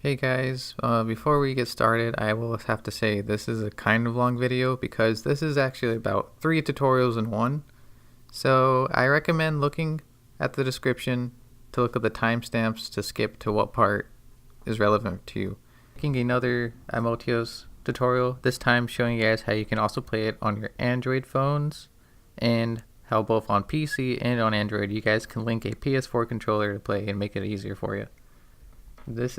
Hey guys, before we get started, I will have to say this is a kind of long video because this is actually about 3 tutorials in one. So I recommend looking at the description to look at the timestamps to skip to what part is relevant to you. Making another Amultios tutorial, this time showing you guys how you can also play it on your Android phones and how both on PC and on Android you guys can link a ps4 controller to play and make it easier for you.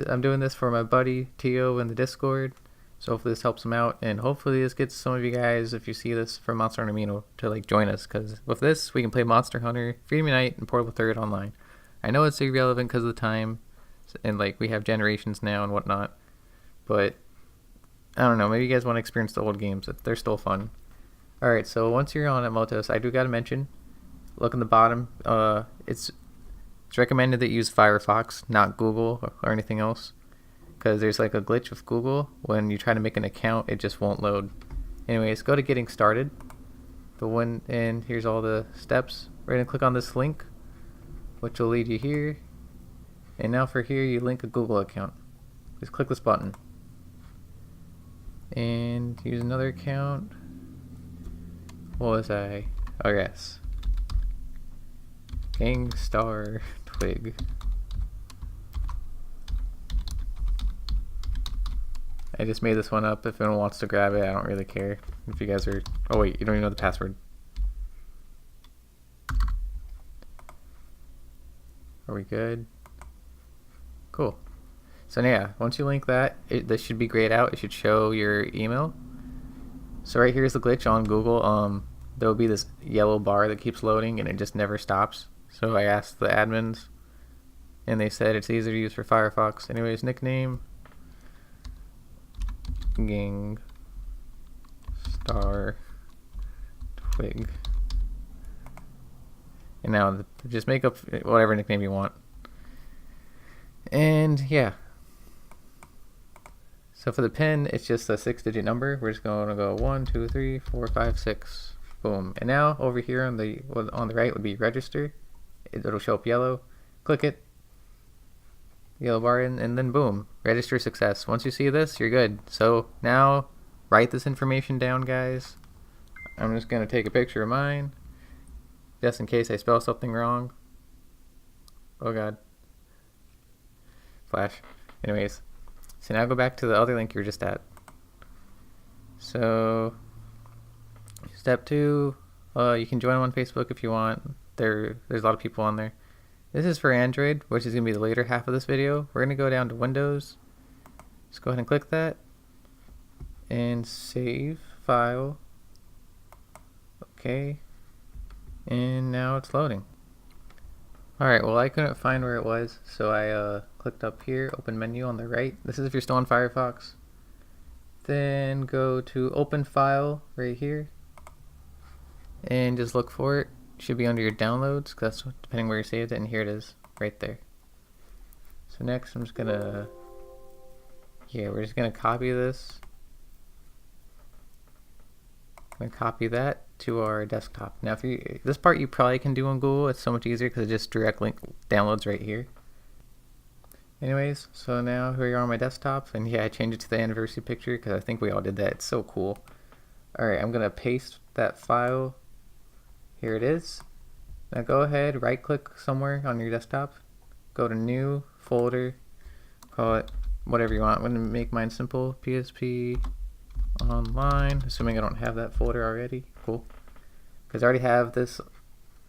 I'm doing this for my buddy Tio in the Discord, so hopefully this helps him out, and hopefully this gets some of you guys, if you see this from Monster Hunter Amino, to join us, because with this we can play Monster Hunter, Freedom Unite, and Portable Third online. I know it's irrelevant because of the time, and we have generations now and whatnot, but I don't know, maybe you guys want to experience the old games. They're still fun. Alright, so once you're on Amultios, I do gotta mention, look in the bottom, it's recommended that you use Firefox, not Google or anything else, because there's a glitch with Google. When you try to make an account, it just won't load. Anyways, go to getting started. And here's all the steps. We're going to click on this link, which will lead you here. And now for here, you link a Google account. Just click this button. And use another account. What was I? Oh yes. Gangstar Twig. I just made this one up. If anyone wants to grab it, I don't really care. If you guys are... Oh wait, you don't even know the password. Are we good? Cool. So yeah, once you link that, this should be grayed out. It should show your email. So right here is the glitch on Google. There will be this yellow bar that keeps loading and it just never stops. So I asked the admins, and they said it's easier to use for Firefox. Anyways, nickname Gang Star Twig. And now just make up whatever nickname you want. And yeah. So for the pin, it's just a 6-digit number. We're just going to go 1, 2, 3, 4, 5, 6. Boom. And now over here on the right would be register. It'll show up yellow. Click it. Yellow bar in, and then boom. Register success. Once you see this, you're good. So now write this information down, guys. I'm just going to take a picture of mine, just in case I spell something wrong. Oh god. Flash. Anyways. So now go back to the other link you were just at. So step 2, you can join them on Facebook if you want. There's a lot of people on there. This is for Android, which is going to be the later half of this video. We're going to go down to Windows. Just go ahead and click that. And save file. Okay. And now it's loading. Alright, well I couldn't find where it was, so I clicked up here, open menu on the right. This is if you're still on Firefox. Then go to open file right here. And just look for it. Should be under your downloads, because that's depending where you saved it, and here it is, right there. So next I'm just gonna, we're just gonna copy this. I'm gonna copy that to our desktop. Now this part you probably can do on Google, it's so much easier because it just direct link downloads right here. Anyways, so now here we are on my desktop, and yeah, I changed it to the anniversary picture because I think we all did that. It's so cool. Alright, I'm gonna paste that file. Here it is. Now go ahead, right click somewhere on your desktop, go to new folder, call it whatever you want. I'm going to make mine simple, PSP online, assuming I don't have that folder already. Cool. Because I already have this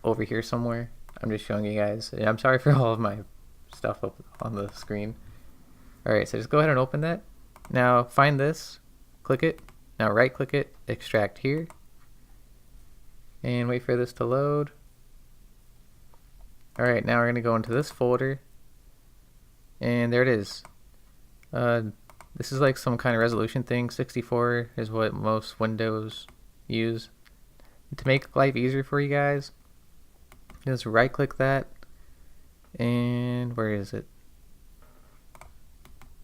over here somewhere. I'm just showing you guys. And I'm sorry for all of my stuff up on the screen. Alright, so just go ahead and open that. Now find this, click it, now right click it, extract here. And wait for this to load. Alright, now we're going to go into this folder. And there it is. This is like some kind of resolution thing. 64 is what most Windows use. To make life easier for you guys, just right click that. And where is it?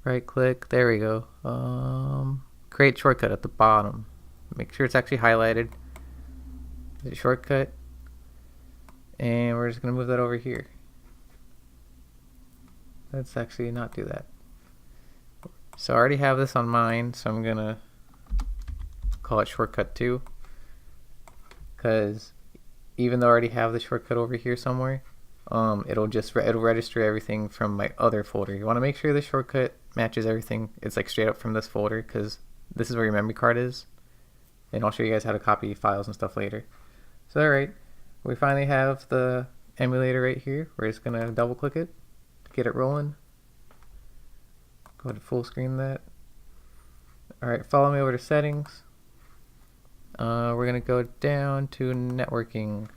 Right click. There we go. Create shortcut at the bottom. Make sure it's actually highlighted. The shortcut, and we're just going to move that over here. Let's actually not do that. So I already have this on mine, so I'm gonna call it shortcut 2, because even though I already have the shortcut over here somewhere, it'll register everything from my other folder. You want to make sure the shortcut matches everything. It's like straight up from this folder, because this is where your memory card is, and I'll show you guys how to copy files and stuff later. So alright, we finally have the emulator right here. We're just gonna double click it to get it rolling. Go ahead and full screen that. Alright, follow me over to settings. We're gonna go down to networking.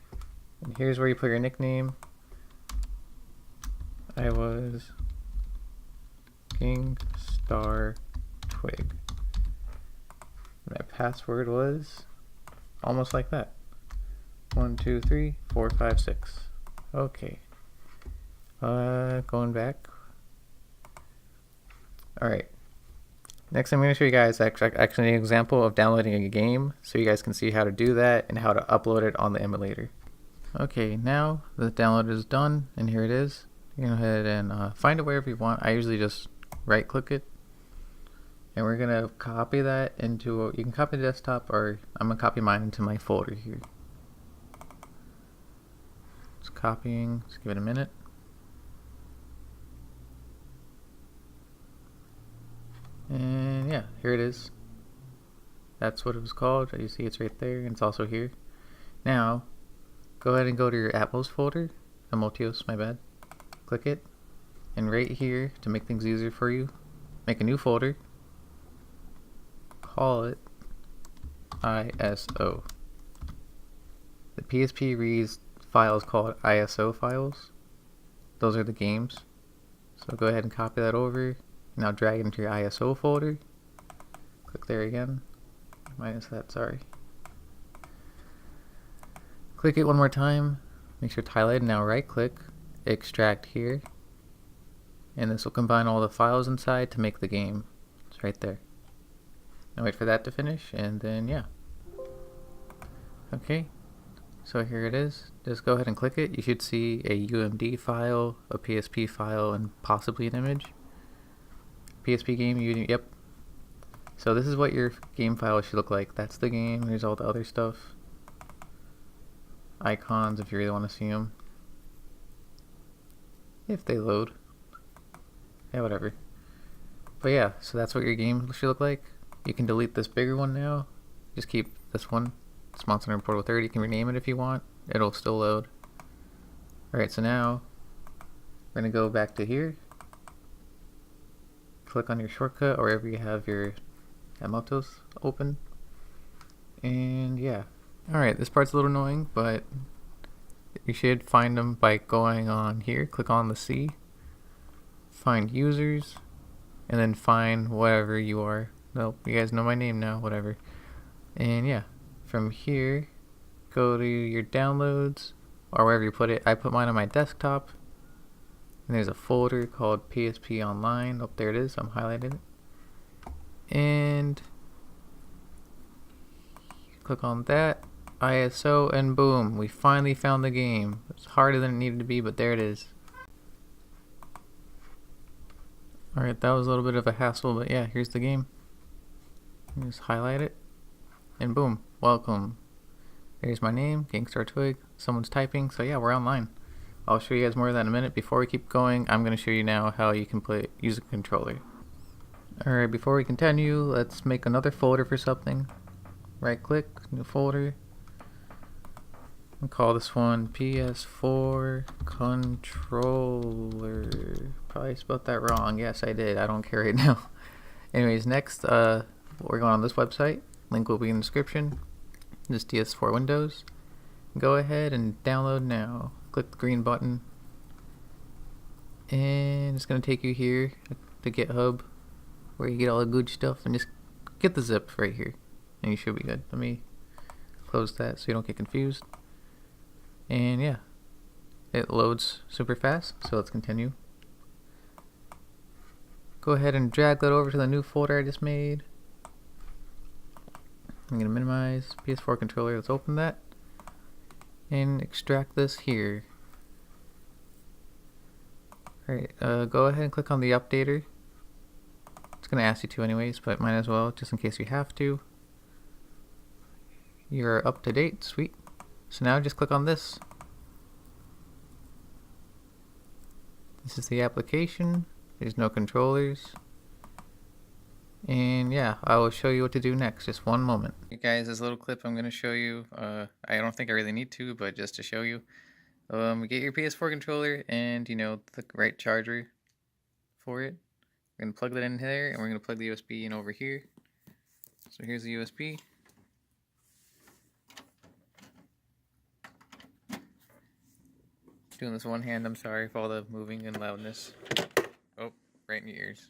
And here's where you put your nickname. I was King Star Twig. My password was almost like that. 1, 2, 3, 4, 5, 6. Okay. Going back. Alright. Next I'm going to show you guys actually an example of downloading a game, so you guys can see how to do that and how to upload it on the emulator. Okay, now the download is done, and here it is. You can go ahead and find it wherever you want. I usually just right click it, and we're going to copy that into, you can copy the desktop, or I'm going to copy mine into my folder here. It's copying, just give it a minute. And yeah, here it is. That's what it was called. You see it's right there, and it's also here. Now, go ahead and go to your Atmos folder. Amultios, my bad. Click it. And right here, to make things easier for you, make a new folder. Call it ISO. The PSP reads files called ISO files. Those are the games. So go ahead and copy that over. Now drag it into your ISO folder. Click there again. Minus that, sorry. Click it one more time. Make sure it's highlighted. Now right click, extract here. And this will combine all the files inside to make the game. It's right there. Now wait for that to finish, and then yeah. Okay, so here it is. Just go ahead and click it. You should see a UMD file, a PSP file, and possibly an image. PSP game, yep. So this is what your game file should look like. That's the game. Here's all the other stuff. Icons if you really want to see them. If they load. Yeah, whatever. But yeah, so that's what your game should look like. You can delete this bigger one now. Just keep this one. It's Monster Hunter Portal 30. You can rename it if you want. It'll still load. Alright, so now we're going to go back to here. Click on your shortcut or wherever you have your Amultios open. And yeah. Alright, this part's a little annoying, but you should find them by going on here. Click on the C. Find users. And then find whatever you are. Nope, you guys know my name now, whatever. And yeah, from here, go to your downloads or wherever you put it. I put mine on my desktop. And there's a folder called PSP Online. Oh, there it is. I'm highlighting it. And click on that. ISO, and boom. We finally found the game. It's harder than it needed to be, but there it is. Alright, that was a little bit of a hassle, but yeah, here's the game. Just highlight it. And boom. Welcome. There's my name, Gangstar Twig. Someone's typing, so yeah, we're online. I'll show you guys more of that in a minute. Before we keep going, I'm going to show you now how you can use a controller. Alright, before we continue, let's make another folder for something. Right click, new folder. I'll call this one ps4 controller. Probably spelled that wrong. Yes, I did. I don't care right now. Anyways, next, we're going on this website. Link will be in the description. This DS4 Windows. Go ahead and download now. Click the green button, and it's going to take you here to GitHub where you get all the good stuff, and just get the zip right here and you should be good. Let me close that so you don't get confused. And yeah, it loads super fast, so let's continue. Go ahead and drag that over to the new folder I just made. I'm going to minimize PS4 controller. Let's open that and extract this here. Alright, go ahead and click on the updater. It's going to ask you to anyways, but might as well, just in case you have to. You're up to date, sweet. So now just click on this. This is the application. There's no controllers. And yeah, I will show you what to do next. Just one moment. Hey guys, this little clip I'm going to show you. I don't think I really need to, but just to show you. Get your PS4 controller and, the right charger for it. We're going to plug that in there, and we're going to plug the USB in over here. So here's the USB. Doing this one hand, I'm sorry for all the moving and loudness. Oh, right in your ears.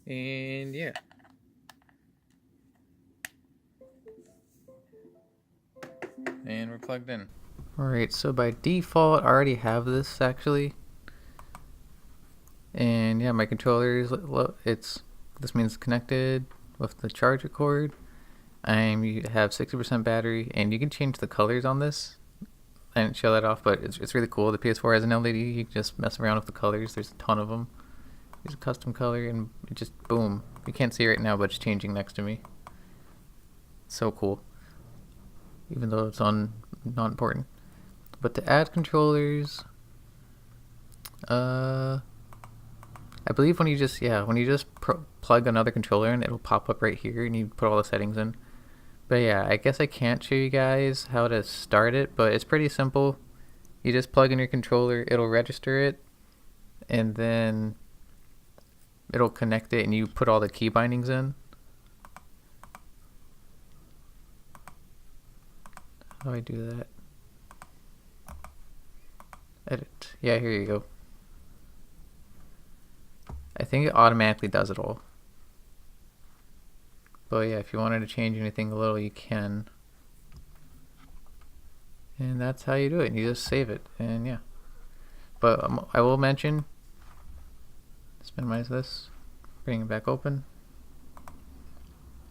And yeah. And we're plugged in. Alright, so by default, I already have this actually. And yeah, my controller is, this means connected with the charger cord. You have 60% battery, and you can change the colors on this. I didn't show that off, but it's really cool. The PS4 has an LED. You can just mess around with the colors. There's a ton of them. There's a custom color, and it just boom. You can't see it right now, but it's changing next to me. So cool. Even though it's not important. But to add controllers, I believe when you just plug another controller in, it'll pop up right here, and you put all the settings in. But yeah, I guess I can't show you guys how to start it, but it's pretty simple. You just plug in your controller, it'll register it, and then it'll connect it, and you put all the key bindings in. How do I do that? Edit. Yeah, here you go. I think it automatically does it all. But yeah, if you wanted to change anything a little, you can. And that's how you do it. You just save it, and yeah. But I will mention, let's minimize this, bring it back open.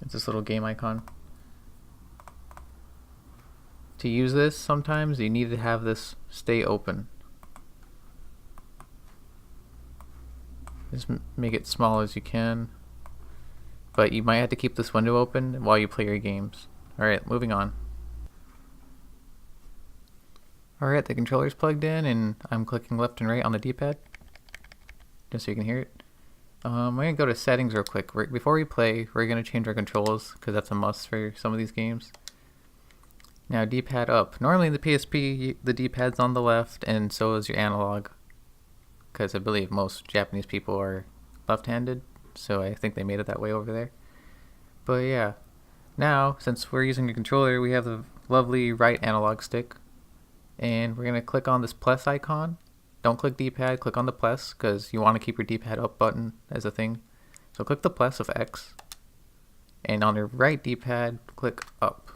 It's this little game icon. To use this, sometimes you need to have this stay open. Just make it small as you can. But you might have to keep this window open while you play your games. Alright, moving on. Alright, the controller's plugged in, and I'm clicking left and right on the D-pad, just so you can hear it. We're going to go to settings real quick. Before we play, we're going to change our controls, because that's a must for some of these games. Now, D-pad up. Normally in the PSP, the D-pad's on the left, and so is your analog, because I believe most Japanese people are left-handed. So I think they made it that way over there. But yeah, now since we're using the controller, we have the lovely right analog stick, and we're gonna click on this plus icon. Don't click D-pad, click on the plus, because you want to keep your D-pad up button as a thing. So click the plus of X, and on your right D-pad, click up.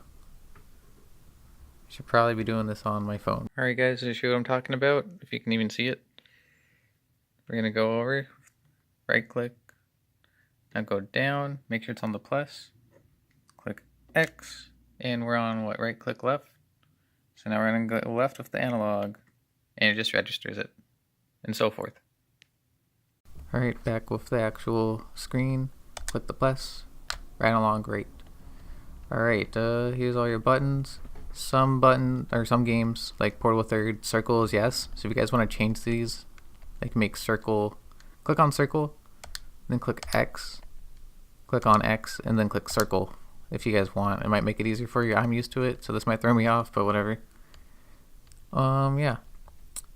Should probably be doing this on my phone. Alright guys, to show you what I'm talking about, if you can even see it. We're gonna go over, right click. Now go down, make sure it's on the plus, click X, and we're on what, right click left? So now we're going to go left with the analog, and it just registers it, and so forth. Alright, back with the actual screen, click the plus, right along, great. Alright, here's all your buttons. Some games, like Portable Third, circle is yes, so if you guys want to change these, like make circle, click on circle, then click X. Click on X and then click circle if you guys want. It might make it easier for you. I'm used to it, so this might throw me off, but whatever. Yeah.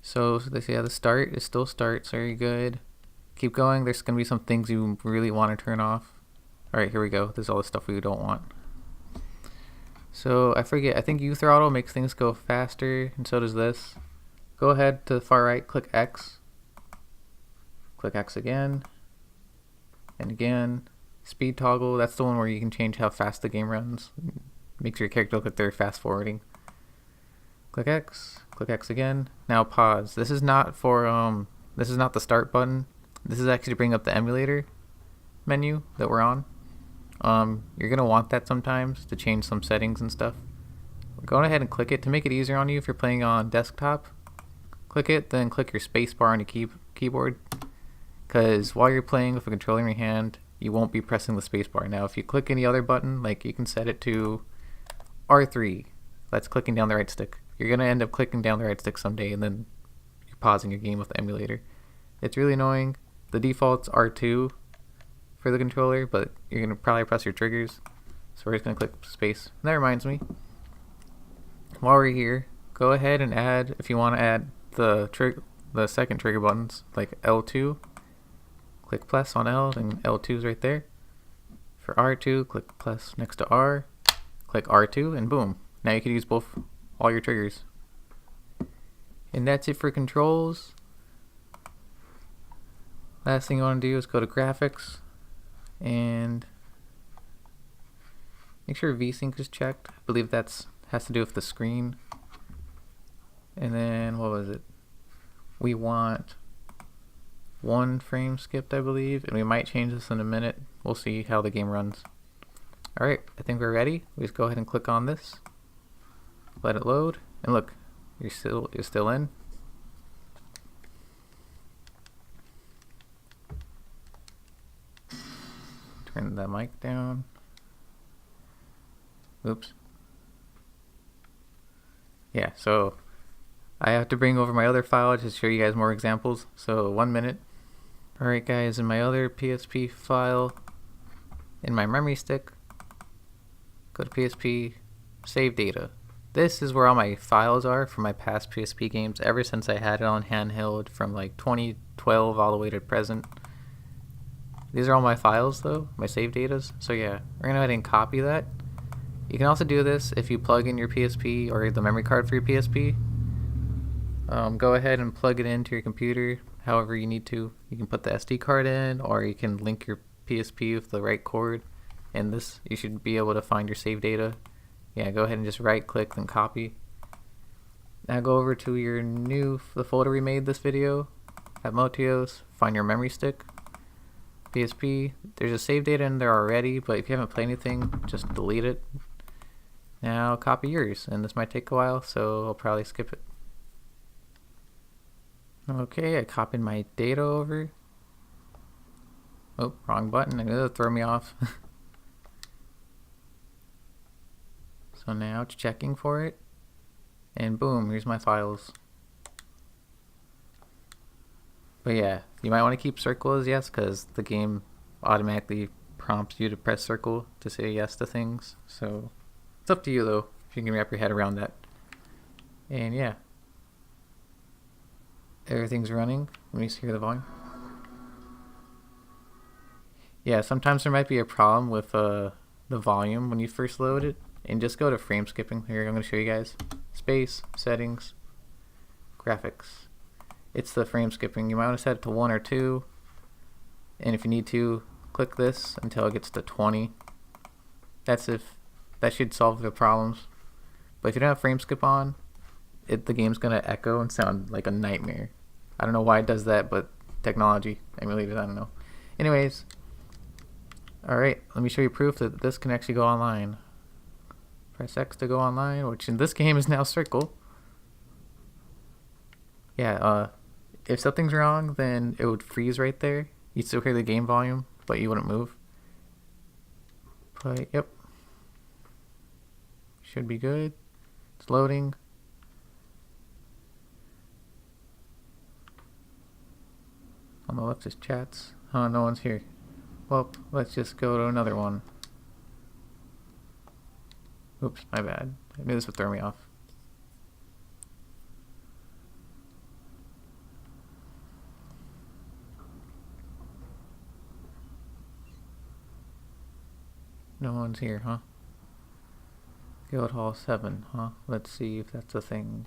So they say the start is still starts. Very good. Keep going. There's gonna be some things you really want to turn off. All right, here we go. There's all the stuff we don't want. So I forget. I think U throttle makes things go faster, and so does this. Go ahead to the far right. Click X. Click X again. And again. Speed toggle, that's the one where you can change how fast the game runs. Makes your character look like they're fast forwarding. Click X again. Now pause. This is not for this is not the start button. This is actually to bring up the emulator menu that we're on. You're gonna want that sometimes to change some settings and stuff. Go ahead and click it to make it easier on you if you're playing on desktop. Click it, then click your space bar on your keyboard. Because while you're playing with a controller in your hand, you won't be pressing the spacebar. Now, if you click any other button, like you can set it to R3, that's clicking down the right stick. You're going to end up clicking down the right stick someday, and then you're pausing your game with the emulator. It's really annoying. The default's R2 for the controller, but you're going to probably press your triggers. So we're just going to click space. And that reminds me, while we're here, go ahead and add, if you want to add the second trigger buttons, like L2, click plus on L, and L2 is right there. For R2, click plus next to R, click R2, and boom. Now you can use all your triggers. And that's it for controls. Last thing you want to do is go to graphics and make sure VSync is checked. I believe that's has to do with the screen. And then what was it? We want 1 frame skipped, I believe, and we might change this in a minute. We'll see how the game runs. Alright, I think we're ready. We just go ahead and click on this. Let it load, and look, you're still in. Turn the mic down. Oops. Yeah, so I have to bring over my other file to show you guys more examples. So 1 minute. Alright guys, in my other PSP file, in my memory stick, go to PSP, save data. This is where all my files are for my past PSP games ever since I had it on handheld from like 2012 all the way to present. These are all my files though, my save datas. So yeah, we're gonna go ahead and copy that. You can also do this if you plug in your PSP or the memory card for your PSP. Go ahead and plug it into your computer however you need to. You can put the SD card in, or you can link your PSP with the right cord. And this, you should be able to find your save data. Yeah, go ahead and just right click and copy. Now go over to the folder we made this video, Amultios, find your memory stick, PSP. There's a save data in there already, but if you haven't played anything, just delete it. Now copy yours, and this might take a while, so I'll probably skip it. Okay, I copied my data over. Oh, wrong button. It'll throw me off. So now it's checking for it. And boom, here's my files. But yeah, you might want to keep circle as yes, because the game automatically prompts you to press circle to say yes to things. So it's up to you though, if you can wrap your head around that. And yeah. Everything's running. Let me hear the volume. Yeah, sometimes there might be a problem with the volume when you first load it. And just go to frame skipping. Here, I'm going to show you guys. Space, settings, graphics. It's the frame skipping. You might want to set it to 1 or 2. And if you need to, click this until it gets to 20. That should solve the problems. But if you don't have frame skip on, the game's going to echo and sound like a nightmare. I don't know why it does that, but technology, emulators, I don't know. Anyways, alright, let me show you proof that this can actually go online. Press X to go online, which in this game is now circle. Yeah, if something's wrong, then it would freeze right there. You'd still hear the game volume, but you wouldn't move. Play, yep. Should be good. It's loading. On the left is chats. Oh, no one's here. Well, let's just go to another one. Oops, my bad. I knew this would throw me off. No one's here, huh? Guildhall 7, huh? Let's see if that's a thing.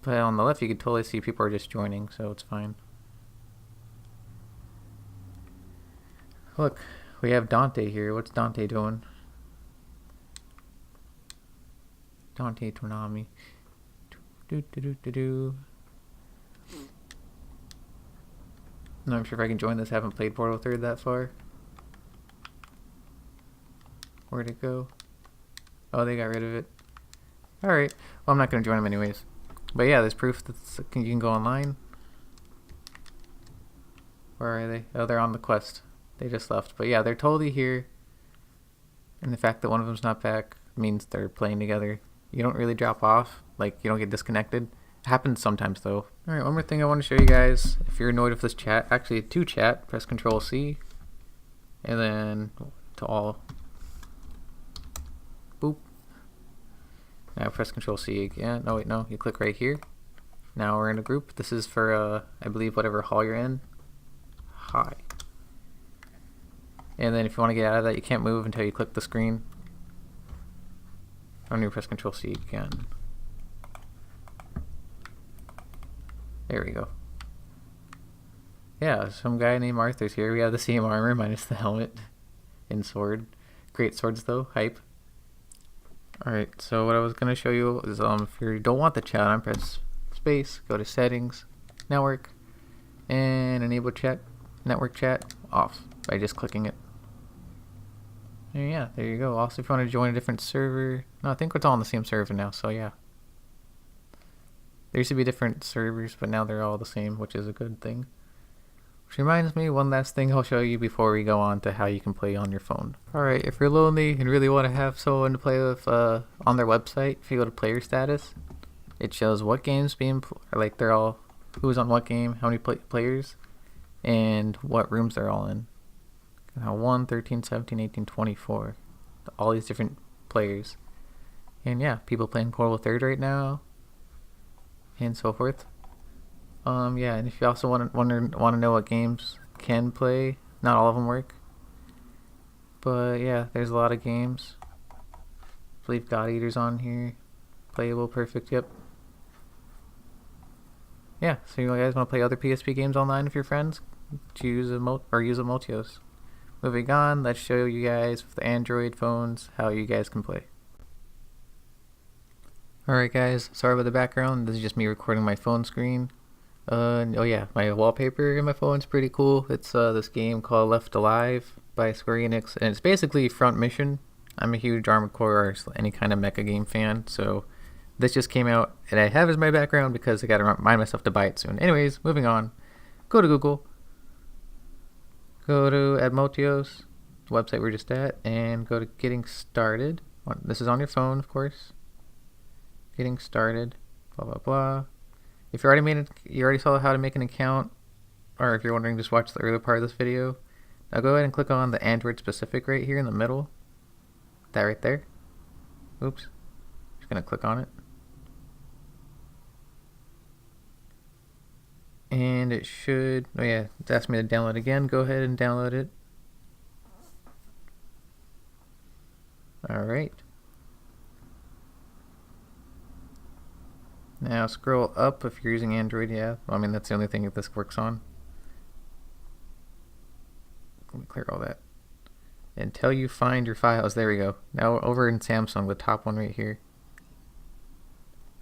But on the left you can totally see people are just joining, so it's fine. Look, we have Dante here. What's Dante doing? Dante Tornami. Not sure if I can join this. I haven't played Portal 3 that far. Where'd it go? Oh, they got rid of it. Alright. Well, I'm not going to join them anyways. But yeah, there's proof that you can go online. Where are they? Oh, they're on the quest. They just left. But yeah, they're totally here. And the fact that one of them's not back means they're playing together. You don't really drop off. Like, you don't get disconnected. It happens sometimes, though. Alright, one more thing I want to show you guys. If you're annoyed with this chat, actually to chat, press Control C. And then to all. Boop. Now press Control C again. No, wait, no. You click right here. Now we're in a group. This is for, I believe, whatever hall you're in. Hi. And then if you want to get out of that, you can't move until you click the screen. I'm going to press Control C again. There we go. Yeah, some guy named Arthur's here. We have the same armor minus the helmet and sword. Great swords though. Hype. Alright, so what I was going to show you is if you don't want the chat on, press space, go to settings, network, and enable chat, network chat off by just clicking it. And yeah, there you go. Also, if you want to join a different server, no, I think it's all on the same server now, so yeah. There used to be different servers, but now they're all the same, which is a good thing. Which reminds me, one last thing I'll show you before we go on to how you can play on your phone. Alright, if you're lonely and really want to have someone to play with on their website, if you go to player status, it shows what games being like they're all, who's on what game, how many players, and what rooms they're all in. Now 1, 13, 17, 18, 24. All these different players. And yeah, people playing Portal 3rd right now. And so forth. Yeah, and if you also want to know what games can play, not all of them work. But yeah, there's a lot of games. I believe God Eater's on here. Playable, perfect, yep. Yeah, so you guys want to play other PSP games online with your friends? Choose use Amultios. Moving on, let's show you guys with the Android phones how you guys can play. Alright guys, sorry about the background. This is just me recording my phone screen. Oh yeah, my wallpaper in my phone's pretty cool. It's this game called Left Alive by Square Enix, and it's basically Front Mission. I'm a huge Armored Core or any kind of mecha game fan, so this just came out, and I have it as my background because I gotta remind myself to buy it soon. Anyways, moving on. Go to Google. Go to Amultios, the website we're just at, and go to Getting Started. This is on your phone, of course. Getting Started, blah blah blah. If you already saw how to make an account, or if you're wondering, just watch the earlier part of this video. Now go ahead and click on the Android specific right here in the middle. That right there. Oops. Just gonna click on it. And it should, oh yeah, it's asked me to download again. Go ahead and download it. Alright. Now scroll up if you're using Android, yeah. I mean, that's the only thing that this works on. Let me clear all that. Until you find your files, there we go. Now over in Samsung, the top one right here.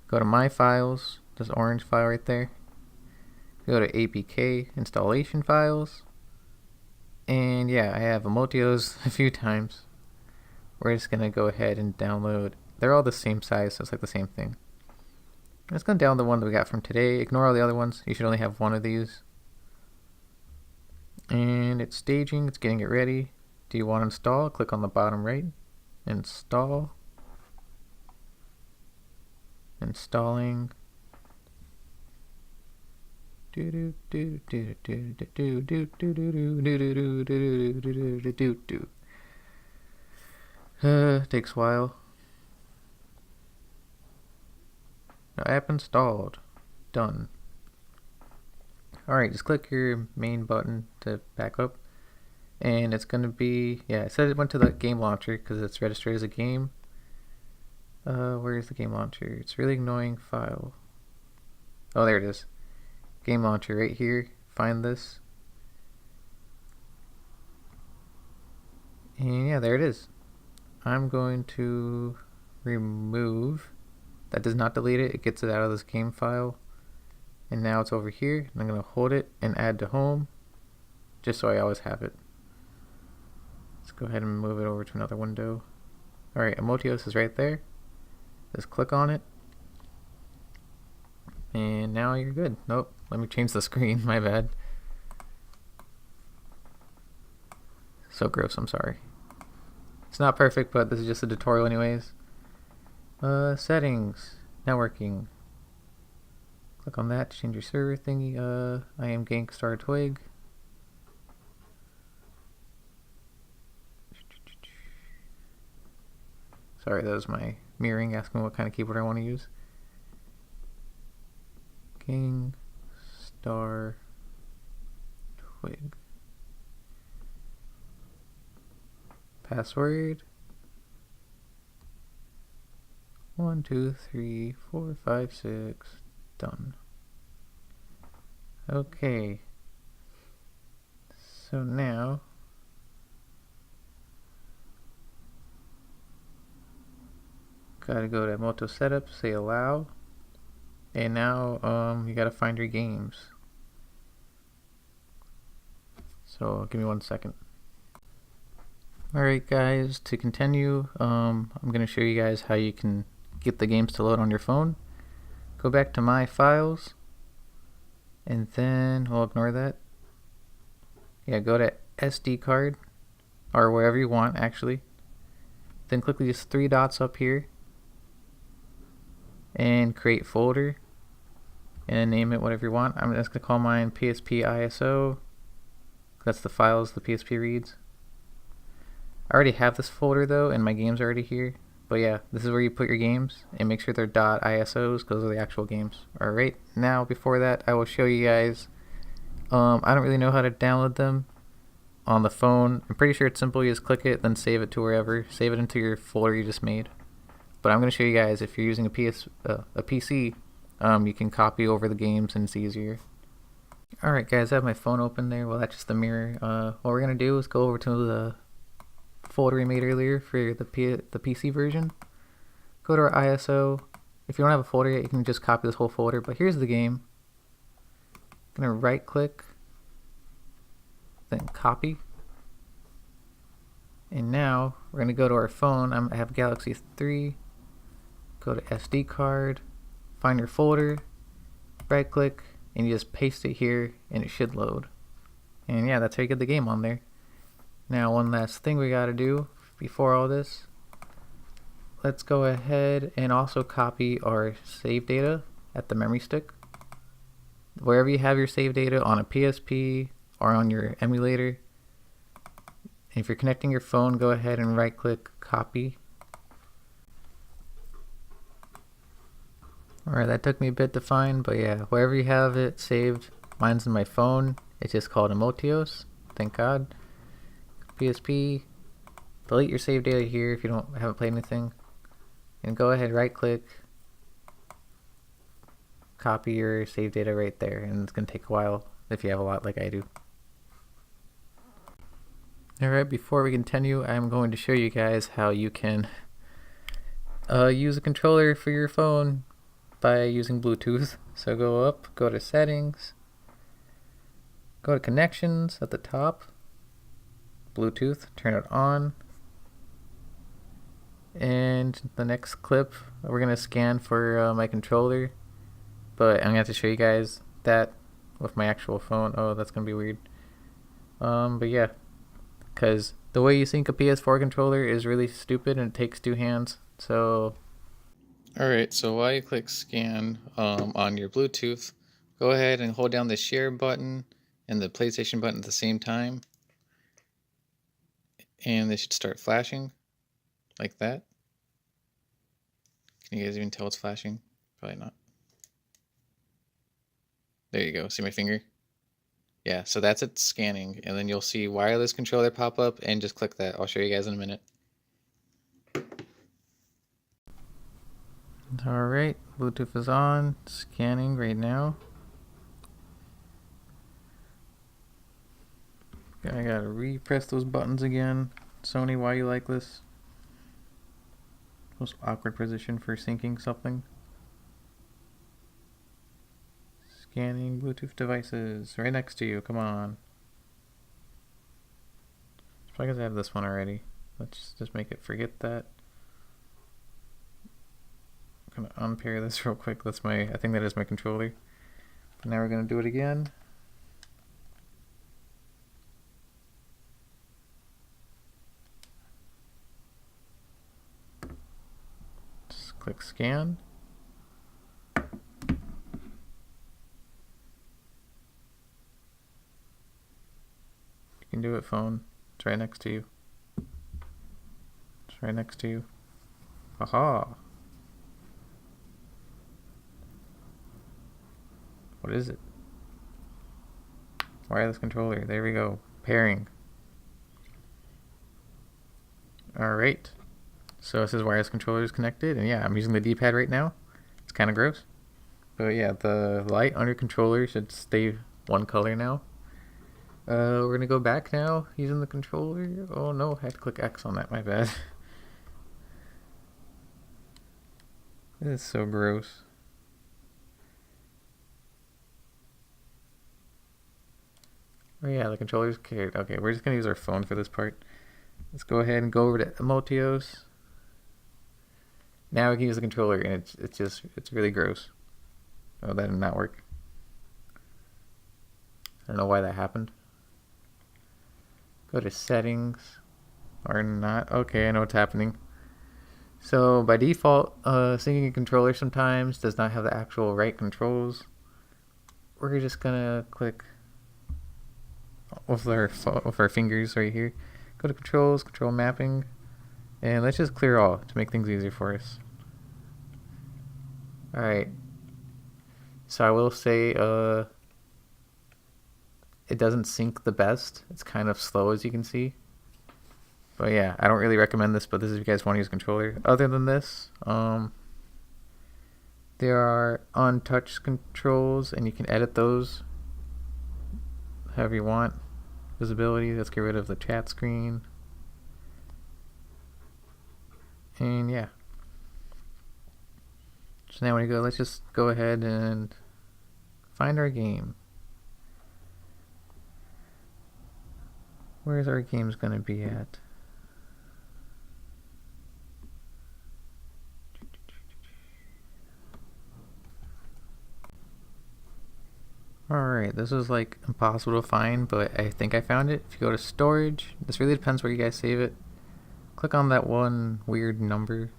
Go to My Files, this orange file right there. Go to APK installation files, and yeah, I have Amultios a few times. We're just gonna go ahead and download. They're all the same size, so it's like the same thing. I'm just gonna download the one that we got from today. Ignore all the other ones. You should only have one of these. And it's staging. It's getting it ready. Do you want to install? Click on the bottom right. Install. Installing. Takes a while. App installed. Done. Alright, just click your main button to back up. And it's going to be, yeah, it said it went to the game launcher because it's registered as a game. Where is the game launcher? It's really annoying file. Oh, there it is. Game launcher right here. Find this. And yeah, there it is. I'm going to remove. That does not delete it. It gets it out of this game file. And now it's over here. I'm going to hold it and add to home. Just so I always have it. Let's go ahead and move it over to another window. Alright, Amultios is right there. Just click on it. And now you're good. Nope, let me change the screen, my bad. So gross, I'm sorry. It's not perfect, but this is just a tutorial anyways. Settings, networking. Click on that to change your server thingy. I am Gangstar Twig. Sorry, that was my mirroring asking what kind of keyboard I want to use. Gangstar Twig. Password 1 2 3 4 5 6. Done. Okay. So now gotta go to Amultios setup, say allow, and now you gotta find your games. So give me 1 second. Alright guys, to continue, I'm gonna show you guys how you can get the games to load on your phone. Go back to my files, and then we'll ignore that. Yeah, go to SD card, or wherever you want actually. Then click these 3 dots up here and create folder, and then name it whatever you want. I'm just gonna call mine PSP ISO. That's the files the PSP reads. I already have this folder though, and my games are already here. But yeah, this is where you put your games, and make sure they're .isos because they're the actual games. Alright, now before that, I will show you guys. I don't really know how to download them on the phone. I'm pretty sure it's simple. You just click it, then save it to wherever. Save it into your folder you just made. But I'm going to show you guys, if you're using a PC, you can copy over the games and it's easier. Alright guys, I have my phone open there. Well, that's just the mirror. What we're going to do is go over to the folder we made earlier for the PC version. Go to our ISO. If you don't have a folder yet, you can just copy this whole folder. But here's the game. I'm going to right click, then copy. And now we're going to go to our phone. I have Galaxy 3. Go to SD card, find your folder, right click, and you just paste it here and it should load. And yeah, that's how you get the game on there. Now one last thing we gotta do before all this. Let's go ahead and also copy our save data at the memory stick. Wherever you have your save data, on a PSP or on your emulator. And if you're connecting your phone, go ahead and right click copy. Alright, that took me a bit to find, but yeah, wherever you have it saved, mine's in my phone. It's just called Amultios, thank God. PSP, delete your save data here if you haven't played anything, and go ahead, right click, copy your save data right there, and it's gonna take a while if you have a lot like I do. Alright, before we continue, I'm going to show you guys how you can use a controller for your phone by using Bluetooth. So go up, go to settings, go to connections at the top, Bluetooth, turn it on, and the next clip we're going to scan for my controller, but I'm going to have to show you guys that with my actual phone. Oh, that's going to be weird. But yeah, because the way you sync a PS4 controller is really stupid and it takes 2 hands. So alright, so while you click scan on your Bluetooth, go ahead and hold down the share button and the PlayStation button at the same time, and they should start flashing like that. Can you guys even tell it's flashing? Probably not. There you go, see my finger? Yeah, so that's it scanning, and then you'll see wireless controller pop up, and just click that. I'll show you guys in a minute. Alright, Bluetooth is on, scanning right now. I gotta repress those buttons again. Sony, why you like this? Most awkward position for syncing something. Scanning Bluetooth devices right next to you, come on. It's probably because I have this one already. Let's just make it forget that. I'm gonna unpair this real quick. That's my, I think that is my controller. But now we're gonna do it again. Just click scan. You can do it, phone. It's right next to you. It's right next to you. Aha! What is it? Wireless controller. There we go. Pairing. Alright. So it says wireless controller is connected, and yeah, I'm using the D-pad right now. It's kind of gross. But yeah, the light on your controller should stay one color now. We're gonna go back now using the controller. Oh no, I had to click X on that, my bad. This is so gross. Oh yeah, the controller's carried. Okay, we're just gonna use our phone for this part. Let's go ahead and go over to Amultios. Now we can use the controller, and it's really gross. Oh, that did not work. I don't know why that happened. Go to settings, or not. Okay, I know what's happening. So by default, syncing a controller sometimes does not have the actual right controls. We're just gonna click with our fingers right here. Go to controls, control mapping, and let's just clear all to make things easier for us. Alright. So I will say it doesn't sync the best. It's kind of slow, as you can see. But yeah, I don't really recommend this, but this is if you guys want to use a controller. Other than this, there are on-touch controls, and you can edit those however you want. Visibility, let's get rid of the chat screen. And yeah. So now when you go, let's just go ahead and find our game. Where's our games gonna be at? Alright, this is like impossible to find, but I think I found it. If you go to storage, this really depends where you guys save it. Click on that one weird number.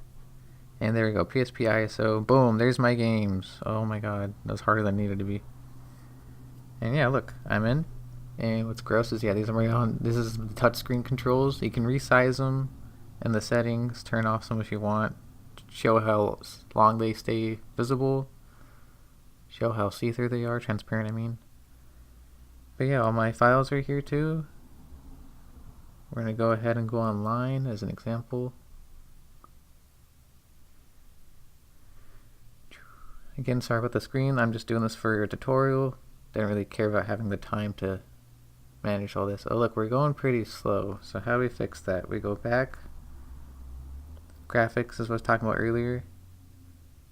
And there we go, PSP ISO. Boom, there's my games. Oh my god, that was harder than it needed to be. And yeah, look, I'm in. And what's gross is, yeah, these are on. This is the touchscreen controls. You can resize them in the settings, turn off some if you want, show how long they stay visible, show how see-through they are, transparent I mean. But yeah, all my files are here too. We're going to go ahead and go online as an example. Again, sorry about the screen. I'm just doing this for a tutorial. Didn't really care about having the time to manage all this. Oh look, we're going pretty slow. So how do we fix that? We go back. Graphics is what I was talking about earlier.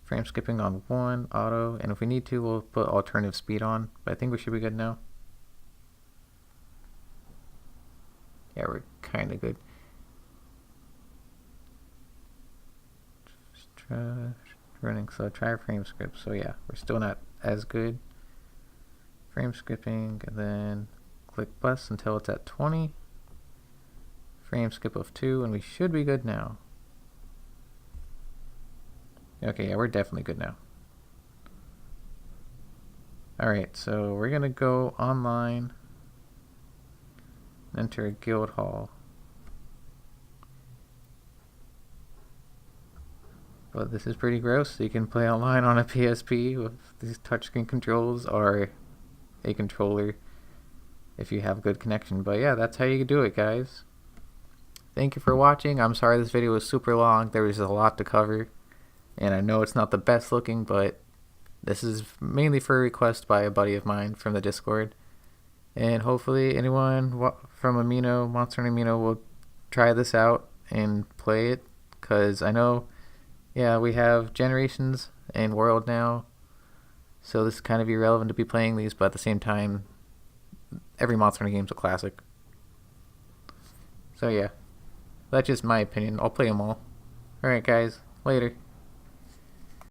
Frame skipping on 1, auto, and if we need to, we'll put alternative speed on. But I think we should be good now. Yeah, we're kind of good. Just try running, so try frame skip. So yeah, we're still not as good. Frame skipping, and then click bus until it's at 20. Frame skip of 2, and we should be good now. Okay, yeah, we're definitely good now. Alright, so we're gonna go online, enter a guild hall. But this is pretty gross. So you can play online on a PSP with these touchscreen controls or a controller if you have good connection. But yeah, that's how you do it, guys. Thank you for watching. I'm sorry this video was super long. There was a lot to cover. And I know it's not the best looking, but this is mainly for a request by a buddy of mine from the Discord. And hopefully anyone from Monster Amino will try this out and play it. Because I know, yeah, we have Generations and World now. So this is kind of irrelevant to be playing these, but at the same time, every Monster Hunter game is a classic. So yeah, that's just my opinion. I'll play them all. Alright guys, later.